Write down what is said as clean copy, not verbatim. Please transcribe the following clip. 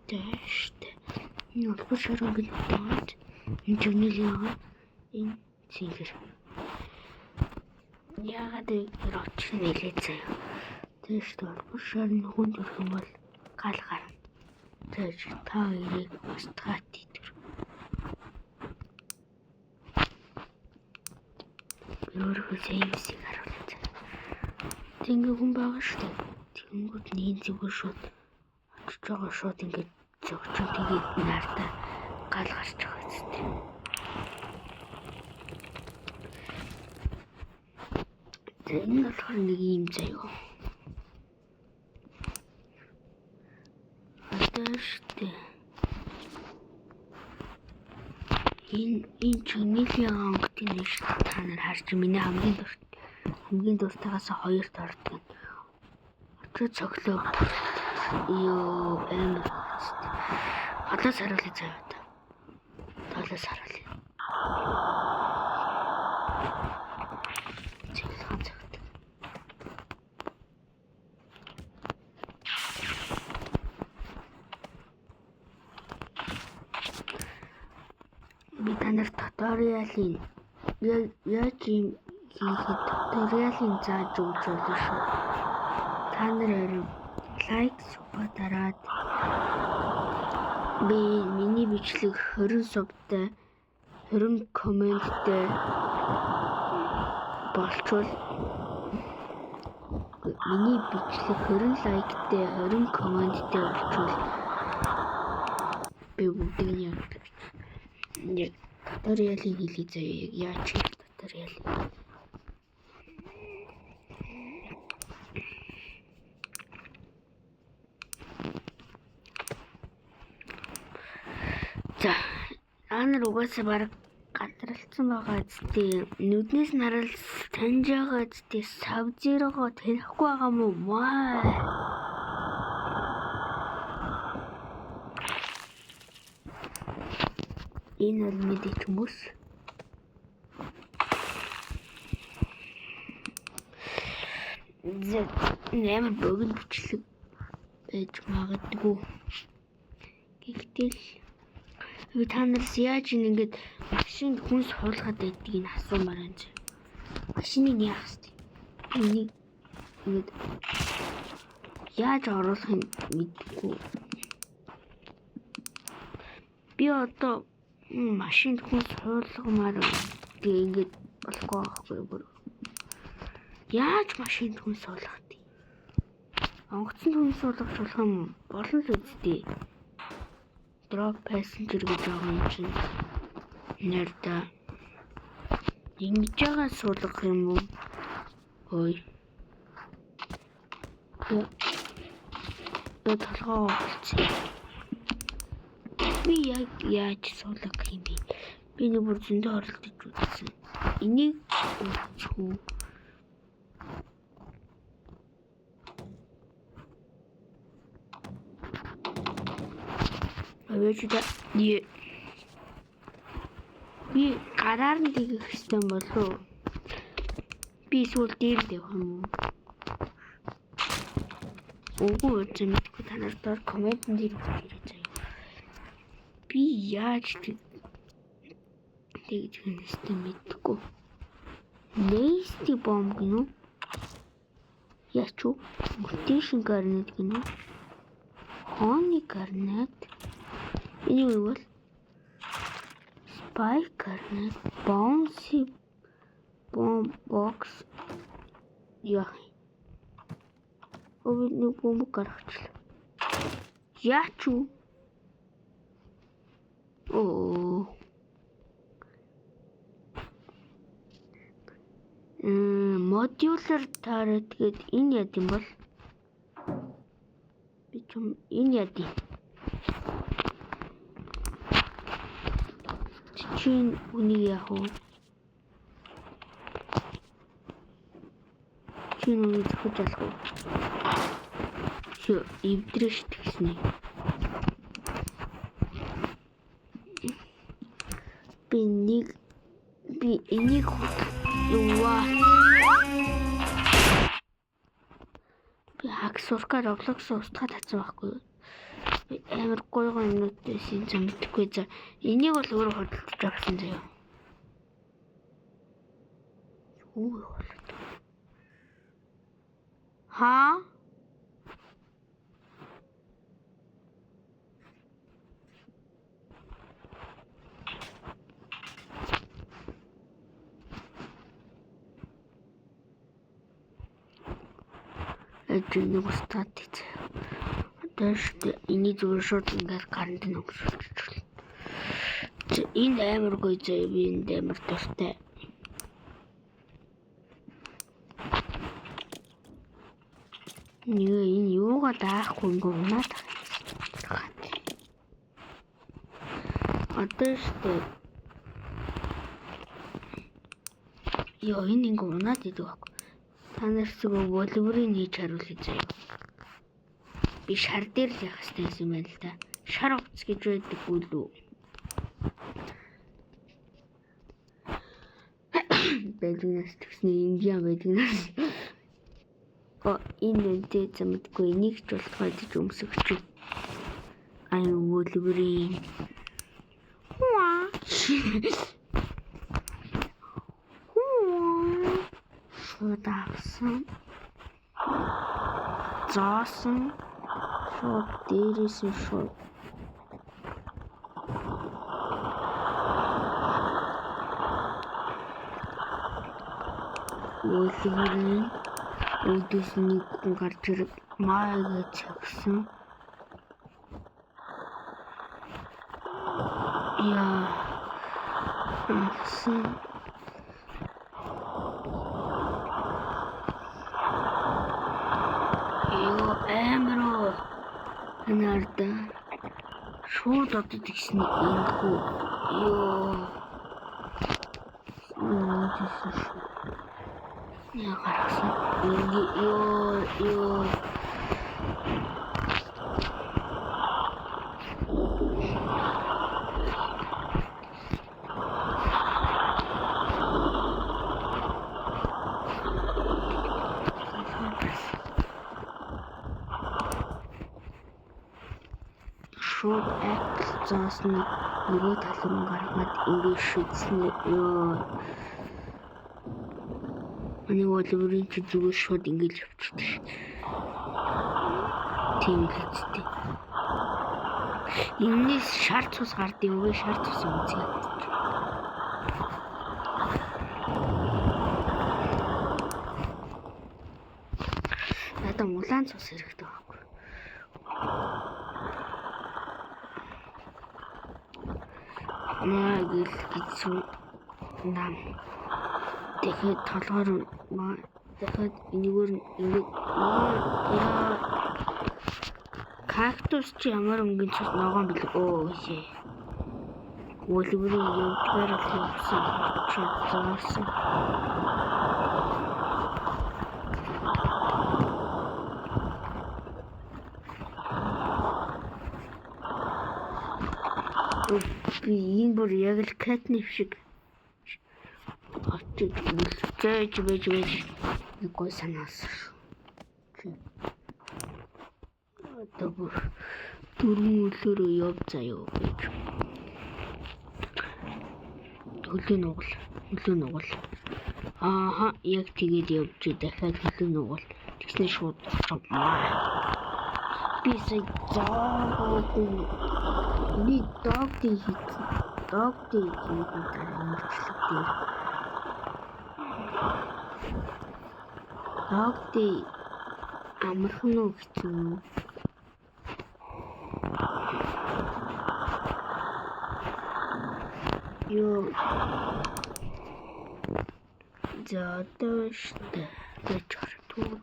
Тэштэй. Энэ бол шаргын дээд. Энэ жигнэлийн энэ цэнгэр. Яагаад ирооч нэлээ заяа. Тэштэй бол шарын хүн төрх юм бол гал гарна. Тэш та хоёрыг устгаад идэр. Өөрөөр зэвсийг харуулж. Тэнгэ хүн байгаа шүү дээ. Тэнгүүд нэг зүгээр шууд очиж байгаа шууд ингээд зогчоо тэгээд наартаа гал гарч байгаа зү. Энэ болохоор нэг юм заяа. Тэштэй. Энэ чигнэлийн онгодын нэг та нар харж миний хамгийн дуртайгаас хоёрт ордог. Очоо цоглоо. Йоо амар. Талаас харуулъя заяа та. Талаас харуулъя. Цэглэхэн цагт. Би танаар туториалын яаж юм хийхэд туториалын зааж өгч болно шүү. Та нар лайк супа дараад миний бичлэг 20 субтай 20 комменттэй болчвол миний бичлэг 20 лайктай 20 комменттэй болчвол би бүгдийг яг туториалыг хэлье заяа. Яаж хийх туториал. За, анар угаасаа баг гадралцсан байгаа зүтэй. Нүднээс нарал таньж байгаа зүтэй савзирого тэрэхгүй байгаа мó маа. Энэ бол мэдээч хүмүүс. Нэмэр богино бичлэг байж магадгүй. Гэхдээ та нараас яаж ингэж машинд хүнс хуулгаад байдгийг нь асуумаар байна. Машиныг яах вэ? Энийг ингэж яаж оруулахыг мэдэхгүй. Би одоо машинд хүнс хуулгамаар ингэж болохгүй байхгүй бүр. Яаж машинд хүнс хуулах вэ? Онгоцонд хүнс хуулах болох юм болно л үстэй. Drop passenger гэж байгаа юм чинь нэрдэ ингэж байгаа суулгах юм уу? Ой. Бод толгоо болчихсон. Би яаж суулгах юм бэ? Би нэг бүр зөндөө оролдож үзсэн. Энийг үзчихв. Авъяачда би гараар нь тэгэх хэвээр болов. Би эсвэл дээр тавих юм уу? Үгүй ээ мэдгүй та нар доор комментэн дээр өгөөрэй заяа. Би яаж тэгж хэвээр мэдгүй. Nasty bomb гинөө. Яач уу? Mutation garnet гинөө. Honey garnet. Энэ бол spike garnet, bouncy bomb box. Яа. Өвөө нэг бомб гаргачлаа. Яач уу? Оо. Modular turret гээд энэ яд юм бол би ч энэ яд юм. Чин үнийг яах вэ? Чин үнийг зөвхөж алах уу? Шо, эвдрэж тэгснэ. Би энийг юуаа. Би хак суркаар Roblox устгаад татсан байхгүй юу? амар гоё юмнуудээс энэ мэдхгүй за. Энийг бол өөрөө хөдөлж авсан заяа. Юу болоод. Хаа? Энийг устдаад тийц. Дэштэй эний зүгээр шууд ингээд гаранд нь өгсөж. Энэ амар гоё заяа би энэ амар дуртай. Энэ юугаа даахгүй ингээ унаад байгаа юм. Дэштэй. Яа энэ ингээ унаад идэв байхгүй. Та нарт зөв волейболын хийж харуулъя заяа. Би шар дээр л явах хэрэгтэй юм байна л да. Шар уц гэж байдаггүй лүү. Бэлгнэс төсний ингийн бэлгнэс. Энэ үнтэй замдгүй энийг ч болтгой гэж өмсөгч. Аюу волейболын. Хуа. Шуудавсан. Зоосон. Шууд дээрээс нь шууд. Волейболын үүдээс нэг хүн гарч ирэх маяг цагсан. Яа. Асан. Амро нарда шууд одод гисний ингүү ёо яа гарсан инги ёо шууд заасан нөгөө тал руу гаргаад ингээд шидсэн ёо. Миний волейболын чи зүгээр шууд ингээд явчихдаг. Тийм л үстэй. Энэс шар цус гардыг үгүй шар цус үзье. Надад улаан цус хэрэгтэй байхгүй. Гэл гэсэн нам тэгэхэд толгоор тэгэхэд энэгээр ингээд кактус чи ямар өнгөн цус ногоон бэлэг өөшээ волейболын явдгаар л явсан чи зоосон энэ бүр яг л катнип шиг очиж байж нэг гой санаасан. Одоо бүр дөрвөн өглөөрөө яв заяа гэж. Хөлөө нугал. Ааха яг тэгээд явж дахиад хөлөө нугал. Тэгснэ шууд очоо. Би сая заагаад би догти юм даа. Догти амархан уу хэцүү. Ёо. За дэштэй гэж харагдав.